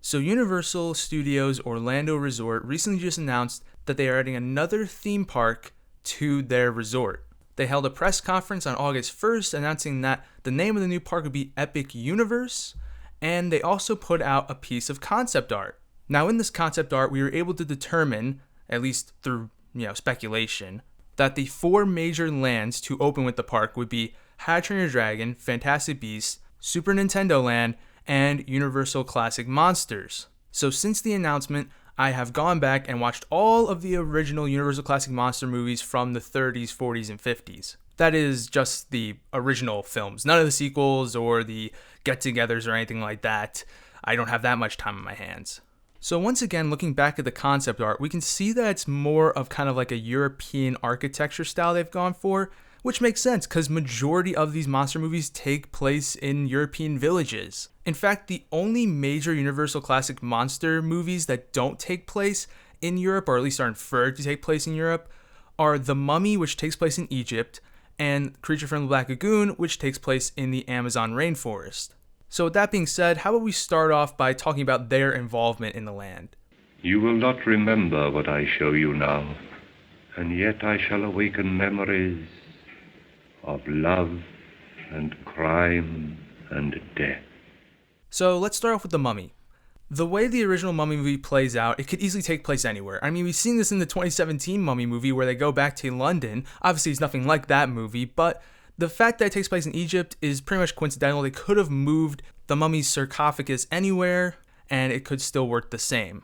So Universal Studios Orlando Resort recently just announced that they are adding another theme park to their resort. They held a press conference on August 1st announcing that the name of the new park would be Epic Universe, and they also put out a piece of concept art. Now in this concept art, we were able to determine, at least through speculation, that the 4 major lands to open with the park would be How to Train Your Dragon, Fantastic Beasts, Super Nintendo Land, and Universal Classic Monsters. So since the announcement, I have gone back and watched all of the original Universal Classic Monster movies from the 30s, 40s, and 50s. That is just the original films, none of the sequels or the get-togethers or anything like that. I don't have that much time on my hands. So once again, looking back at the concept art, we can see that it's more of kind of like a European architecture style they've gone for, which makes sense because majority of these monster movies take place in European villages. In fact, the only major Universal Classic Monster movies that don't take place in Europe, or at least are inferred to take place in Europe, are The Mummy, which takes place in Egypt, and Creature from the Black Lagoon, which takes place in the Amazon rainforest. So with that being said, how about we start off by talking about their involvement in the land? You will not remember what I show you now, and yet I shall awaken memories of love and crime and death. So let's start off with The Mummy. The way the original Mummy movie plays out, it could easily take place anywhere. I mean, we've seen this in the 2017 Mummy movie where they go back to London. Obviously, it's nothing like that movie, but the fact that it takes place in Egypt is pretty much coincidental. They could have moved the mummy's sarcophagus anywhere, and it could still work the same.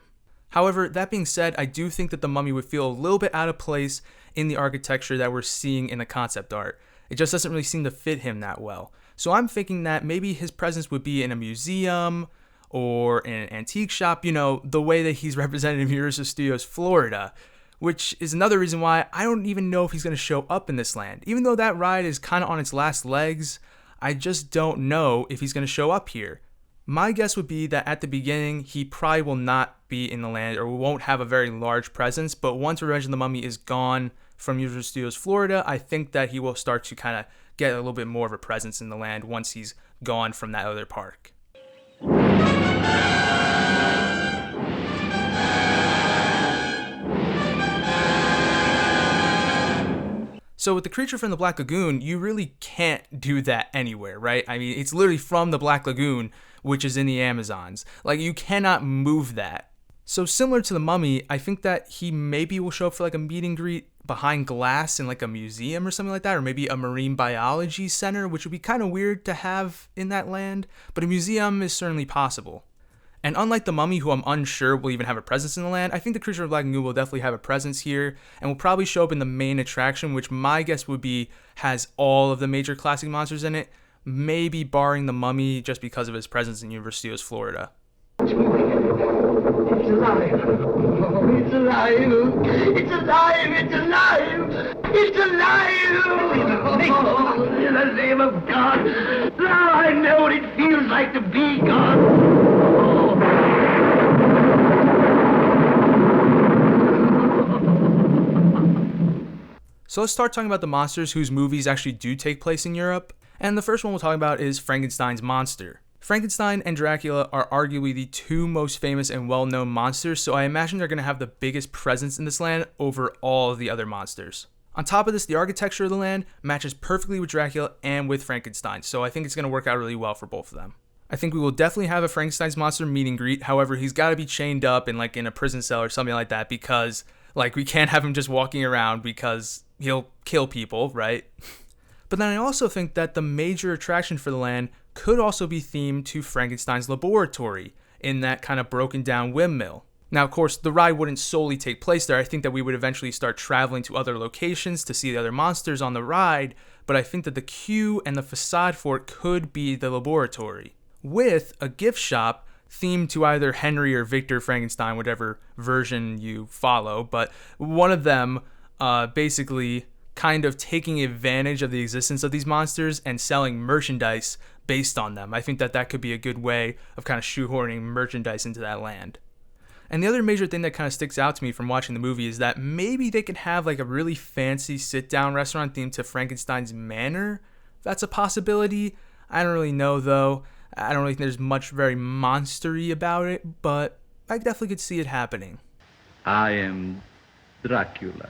However, that being said, I do think that the mummy would feel a little bit out of place in the architecture that we're seeing in the concept art. It just doesn't really seem to fit him that well. So I'm thinking that maybe his presence would be in a museum or in an antique shop, the way that he's represented in Universal Studios Florida, which is another reason why I don't even know if he's going to show up in this land. Even though that ride is kind of on its last legs, I just don't know if he's going to show up here. My guess would be that at the beginning, he probably will not be in the land or won't have a very large presence, but once Revenge of the Mummy is gone from Universal Studios Florida, I think that he will start to kind of get a little bit more of a presence in the land once he's gone from that other park. So with the Creature from the Black Lagoon, you really can't do that anywhere, right? I mean, it's literally from the Black Lagoon, which is in the Amazons. Like, you cannot move that. So similar to the Mummy, I think that he maybe will show up for like a meet and greet behind glass in like a museum or something like that, or maybe a marine biology center, which would be kind of weird to have in that land, but a museum is certainly possible. And unlike the Mummy, who I'm unsure will even have a presence in the land, I think the Creature of the Black Lagoon will definitely have a presence here and will probably show up in the main attraction, which my guess would be has all of the major classic monsters in it, maybe barring the Mummy just because of his presence in Universal Studios Florida. It's alive! Oh, it's alive! It's alive! It's alive! It's alive! Oh, in the name of God! Now I know what it feels like to be God! So let's start talking about the monsters whose movies actually do take place in Europe. And the first one we'll talk about is Frankenstein's monster. Frankenstein and Dracula are arguably the 2 most famous and well-known monsters, so I imagine they're going to have the biggest presence in this land over all of the other monsters. On top of this, the architecture of the land matches perfectly with Dracula and with Frankenstein, so I think it's going to work out really well for both of them. I think we will definitely have a Frankenstein's monster meet and greet. However, he's got to be chained up in a prison cell or something like that, because we can't have him just walking around because he'll kill people, right? But then I also think that the major attraction for the land could also be themed to Frankenstein's laboratory in that kind of broken down windmill. Now, of course, the ride wouldn't solely take place there. I think that we would eventually start traveling to other locations to see the other monsters on the ride, but I think that the queue and the facade for it could be the laboratory, with a gift shop themed to either Henry or Victor Frankenstein, whatever version you follow, but one of them basically kind of taking advantage of the existence of these monsters and selling merchandise based on them. I think that that could be a good way of kind of shoehorning merchandise into that land. And the other major thing that kind of sticks out to me from watching the movie is that maybe they could have a really fancy sit-down restaurant themed to Frankenstein's manor. That's a possibility. I don't really know though. I don't really think there's much very monstery about it, but I definitely could see it happening. I am Dracula.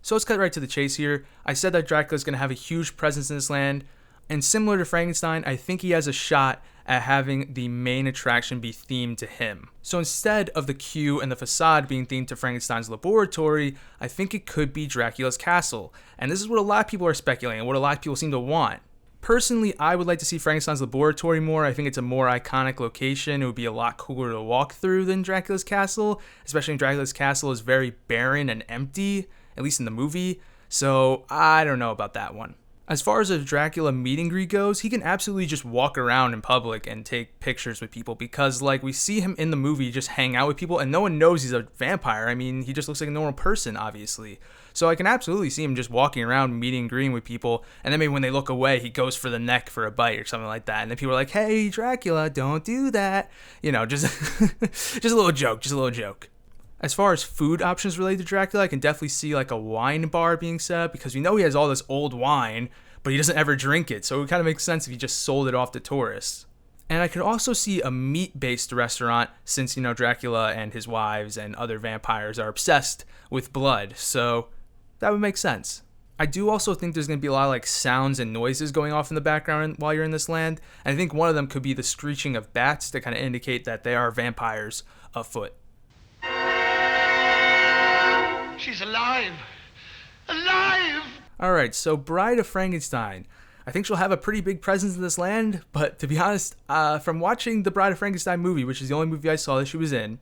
So let's cut right to the chase here. I said that Dracula's going to have a huge presence in this land, and similar to Frankenstein, I think he has a shot at having the main attraction be themed to him. So instead of the queue and the facade being themed to Frankenstein's laboratory, I think it could be Dracula's castle. And this is what a lot of people are speculating, and what a lot of people seem to want. Personally, I would like to see Frankenstein's laboratory more. I think it's a more iconic location. It would be a lot cooler to walk through than Dracula's castle, especially when Dracula's castle is very barren and empty, at least in the movie. So I don't know about that one. As far as a Dracula meet and greet goes, he can absolutely just walk around in public and take pictures with people because, like, we see him in the movie just hang out with people and no one knows he's a vampire. I mean, he just looks like a normal person, obviously. So I can absolutely see him just walking around, meeting and greeting with people, and then maybe when they look away, he goes for the neck for a bite or something like that. And then people are like, hey, Dracula, don't do that. You know, just, just a little joke. As far as food options related to Dracula, I can definitely see like a wine bar being set up because we know he has all this old wine, but he doesn't ever drink it. So it kind of makes sense if he just sold it off to tourists. And I could also see a meat-based restaurant since, you know, Dracula and his wives and other vampires are obsessed with blood. So that would make sense. I do also think there's going to be a lot of like sounds and noises going off in the background while you're in this land. And I think one of them could be the screeching of bats to kind of indicate that they are vampires afoot. She's alive! Alive! Alright, so Bride of Frankenstein. I think she'll have a pretty big presence in this land, but to be honest, from watching the Bride of Frankenstein movie, which is the only movie I saw that she was in,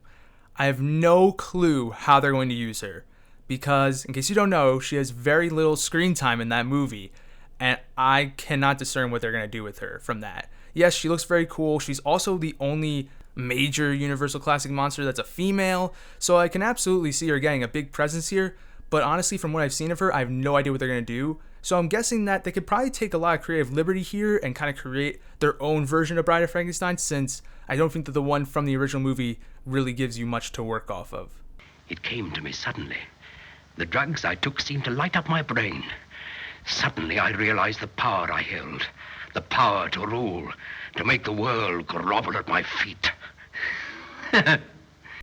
I have no clue how they're going to use her. Because, in case you don't know, she has very little screen time in that movie, and I cannot discern what they're going to do with her from that. Yes, she looks very cool. She's also the only major Universal Classic monster that's a female, so I can absolutely see her getting a big presence here, but honestly, from what I've seen of her, I have no idea what they're going to do, so I'm guessing that they could probably take a lot of creative liberty here and kind of create their own version of Bride of Frankenstein, since I don't think that the one from the original movie really gives you much to work off of. It came to me suddenly. The drugs I took seemed to light up my brain. Suddenly I realized the power I held, the power to rule, to make the world grovel at my feet.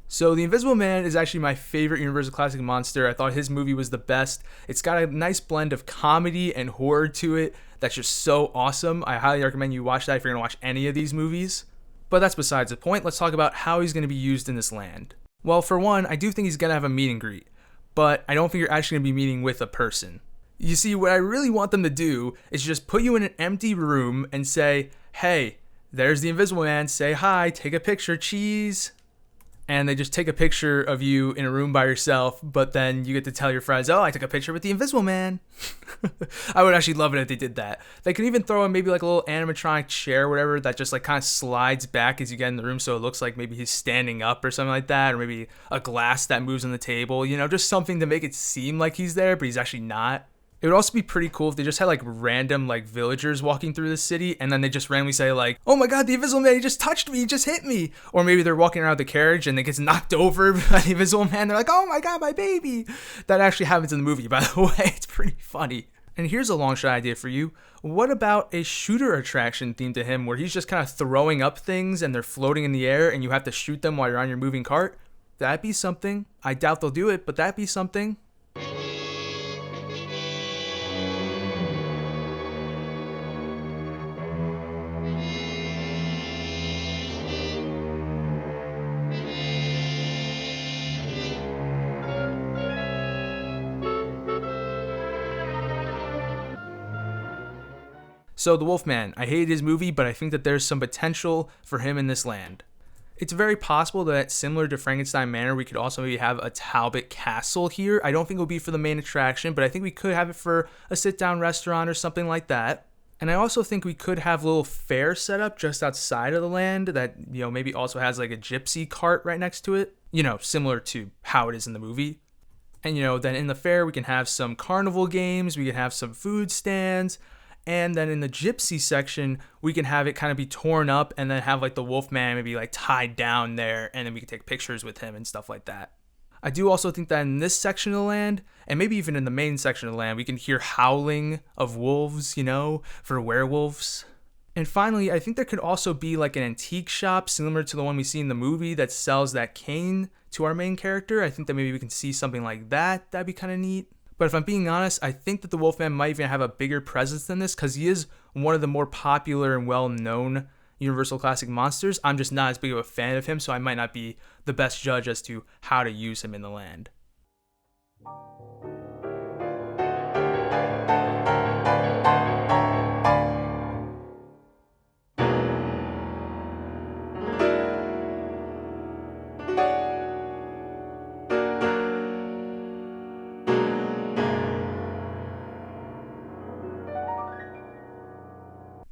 So The Invisible Man is actually my favorite Universal Classic monster. I thought his movie was the best. It's got a nice blend of comedy and horror to it that's just so awesome. I highly recommend you watch that if you're going to watch any of these movies. But that's besides the point. Let's talk about how he's going to be used in this land. Well, for one, I do think he's going to have a meet and greet, but I don't think you're actually going to be meeting with a person. You see, what I really want them to do is just put you in an empty room and say, hey, there's the Invisible Man, say hi, take a picture, cheese. And they just take a picture of you in a room by yourself, but then you get to tell your friends, oh, I took a picture with the Invisible Man. I would actually love it if they did that. They could even throw in maybe like a little animatronic chair or whatever that just like kind of slides back as you get in the room, so it looks like maybe he's standing up or something like that, or maybe a glass that moves on the table, you know, just something to make it seem like he's there, but he's actually not. It would also be pretty cool if they just had like random like villagers walking through the city and then they just randomly say like, oh my god, the Invisible Man, he just touched me, he just hit me. Or maybe they're walking around the carriage and they gets knocked over by the Invisible Man. They're like, oh my god, my baby. That actually happens in the movie, by the way. It's pretty funny. And here's a long shot idea for you. What about a shooter attraction themed to him where he's just kind of throwing up things and they're floating in the air and you have to shoot them while you're on your moving cart? That'd be something. I doubt they'll do it, but that'd be something. So the Wolfman, I hated his movie, but I think that there's some potential for him in this land. It's very possible that similar to Frankenstein Manor, we could also maybe have a Talbot Castle here. I don't think it will be for the main attraction, but I think we could have it for a sit-down restaurant or something like that. And I also think we could have a little fair set up just outside of the land that, you know, maybe also has like a gypsy cart right next to it, you know, similar to how it is in the movie. And, you know, then in the fair, we can have some carnival games, we can have some food stands. And then in the gypsy section, we can have it kind of be torn up and then have like the Wolfman maybe like tied down there, and then we can take pictures with him and stuff like that. I do also think that in this section of the land, and maybe even in the main section of the land, we can hear howling of wolves, you know, for werewolves. And finally, I think there could also be like an antique shop similar to the one we see in the movie that sells that cane to our main character. I think that maybe we can see something like that. That'd be kind of neat. But if I'm being honest, I think that the Wolfman might even have a bigger presence than this because he is one of the more popular and well-known Universal Classic monsters. I'm just not as big of a fan of him, so I might not be the best judge as to how to use him in the land.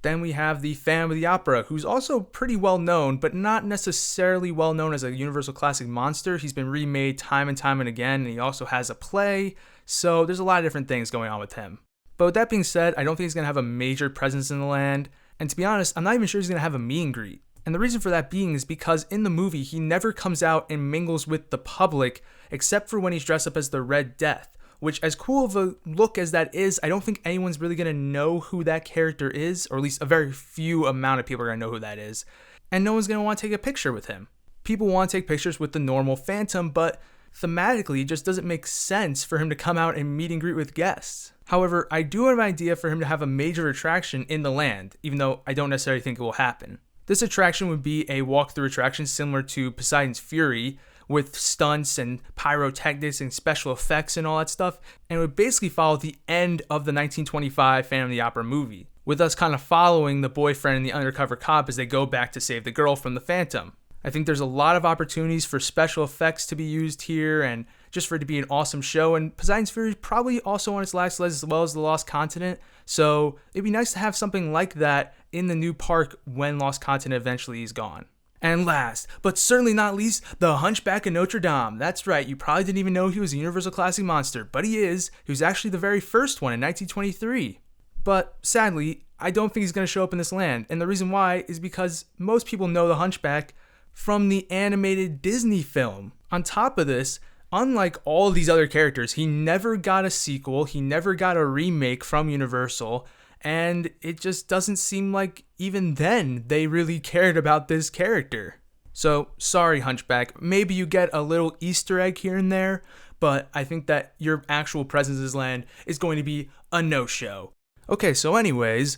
Then we have the Phantom of the Opera, who's also pretty well known, but not necessarily well known as a Universal Classic monster. He's been remade time and time and again, and he also has a play, so there's a lot of different things going on with him. But with that being said, I don't think he's going to have a major presence in the land, and to be honest, I'm not even sure he's going to have a meet and greet. And the reason for that being is because in the movie, he never comes out and mingles with the public, except for when he's dressed up as the Red Death. Which, as cool of a look as that is, I don't think anyone's really going to know who that character is, or at least a very few amount of people are going to know who that is, and no one's going to want to take a picture with him. People want to take pictures with the normal Phantom, but thematically, it just doesn't make sense for him to come out and meet and greet with guests. However, I do have an idea for him to have a major attraction in the land, even though I don't necessarily think it will happen. This attraction would be a walkthrough attraction similar to Poseidon's Fury, with stunts and pyrotechnics and special effects and all that stuff, and it would basically follow the end of the 1925 Phantom of the Opera movie, with us kind of following the boyfriend and the undercover cop as they go back to save the girl from the Phantom. I think there's a lot of opportunities for special effects to be used here, and just for it to be an awesome show, and Poseidon's Fury is probably also on its last legs as well as the Lost Continent, so it'd be nice to have something like that in the new park when Lost Continent eventually is gone. And last, but certainly not least, the Hunchback of Notre Dame. That's right, you probably didn't even know he was a Universal Classic monster, but he is. He was actually the very first one in 1923. But sadly, I don't think he's going to show up in this land, and the reason why is because most people know the Hunchback from the animated Disney film. On top of this, unlike all these other characters, he never got a sequel, he never got a remake from Universal, and it just doesn't seem like even then they really cared about this character. So, sorry Hunchback, maybe you get a little Easter egg here and there, but I think that your actual presence in this land is going to be a no-show. Okay, so anyways,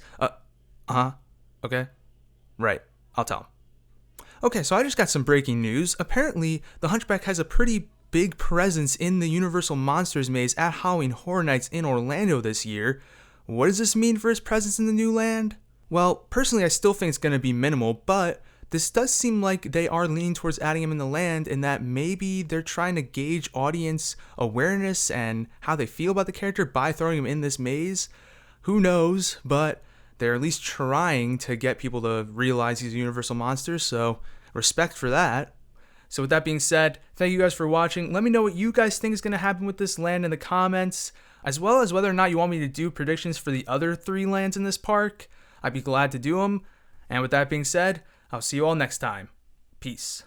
okay, right, I'll tell him. Okay, so I just got some breaking news. Apparently, the Hunchback has a pretty big presence in the Universal Monsters Maze at Halloween Horror Nights in Orlando this year. What does this mean for his presence in the new land? Well, personally, I still think it's going to be minimal, but this does seem like they are leaning towards adding him in the land, and that maybe they're trying to gauge audience awareness and how they feel about the character by throwing him in this maze. Who knows, but they're at least trying to get people to realize he's a Universal monster, so respect for that. So with that being said, thank you guys for watching. Let me know what you guys think is going to happen with this land in the comments, as well as whether or not you want me to do predictions for the other 3 lands in this park. I'd be glad to do them. And with that being said, I'll see you all next time. Peace.